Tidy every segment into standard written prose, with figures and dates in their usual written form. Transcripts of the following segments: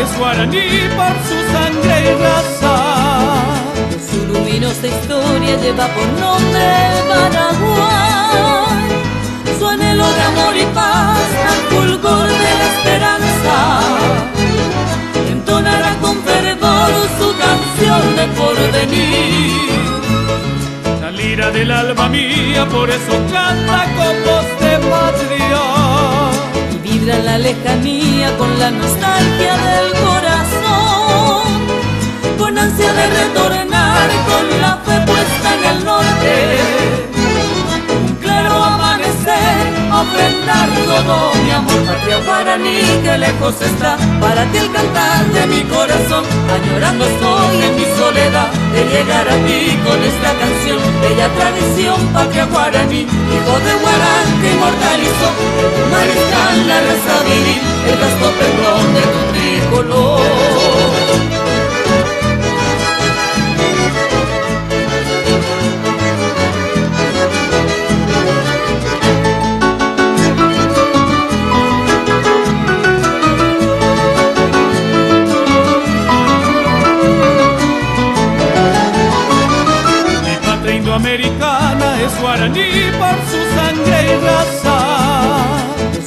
es guaraní por su sangre y raza. Su luminosa historia lleva por nombre Paraguay. Su anhelo de amor y paz al fulgor de la esperanza entonará con fervor su canción de porvenir. La lira del alma mía por eso canta con voz de patria y vibra en la lejanía con la nostalgia del corazón, con ansia de retornar con la fe puesta en el norte. Un claro amanecer, ofrendar todo mi amor, patria guaraní que lejos está, para ti el cantar de mi corazón. Añorando estoy en mi soledad de llegar a ti con esta canción, bella tradición, patria guaraní, hijo de Guarán que inmortalizó en tu mariscal la raza viril, el vasto pendón de tu tricolor. Americana es guaraní por su sangre y raza.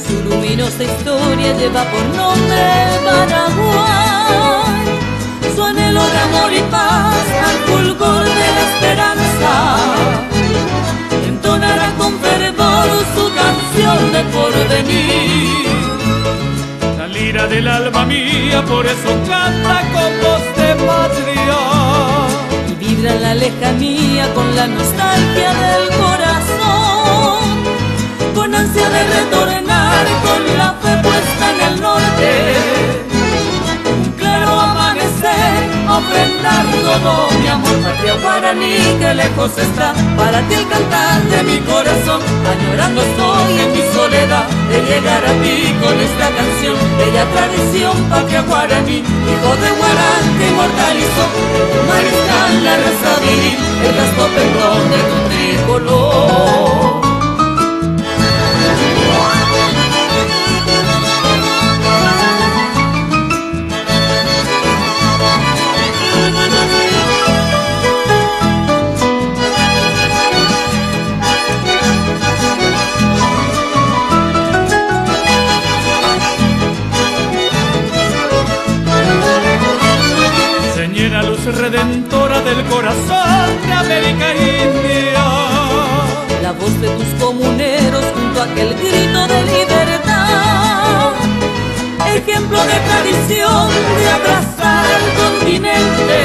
Su luminosa historia lleva por nombre Paraguay. Su anhelo de amor y paz al fulgor de la esperanza entonará con fervor su canción de porvenir. La lira del alma mía por eso canta con voz de patria y vibra en la lejanía con la nostalgia del corazón, con ansia de retornar con la fe puesta en el norte. Un claro amanecer, ofrendar todo mi amor, patria guaraní que lejos está, para ti el cantar de mi corazón. Añorando estoy en mi soledad de llegar a ti con esta canción, bella tradición, patria guaraní, hijo de Guarán que inmortalizó en tu mariscal la raza viril, el vasto pendón de tu tricolor. Señora luz redentora del corazón de América India, la voz de tus comuneros junto a aquel grito de libertad, ejemplo de tradición de abrazar al continente.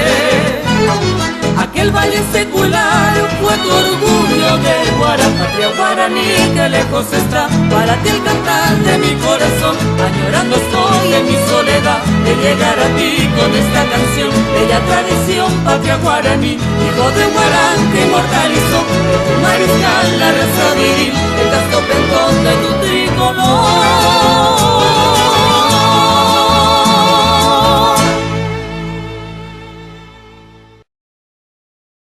Aquel valle secular fue tu orgullo de Guarán, patria guaraní que lejos está, para ti el cantar de mi corazón. Añorando estoy en mi soledad de llegar a ti con esta canción, bella tradición, patria guaraní, hijo de Guarán que inmortalizó en tu mariscal la raza viril, el vasto pendón de tu tricolor.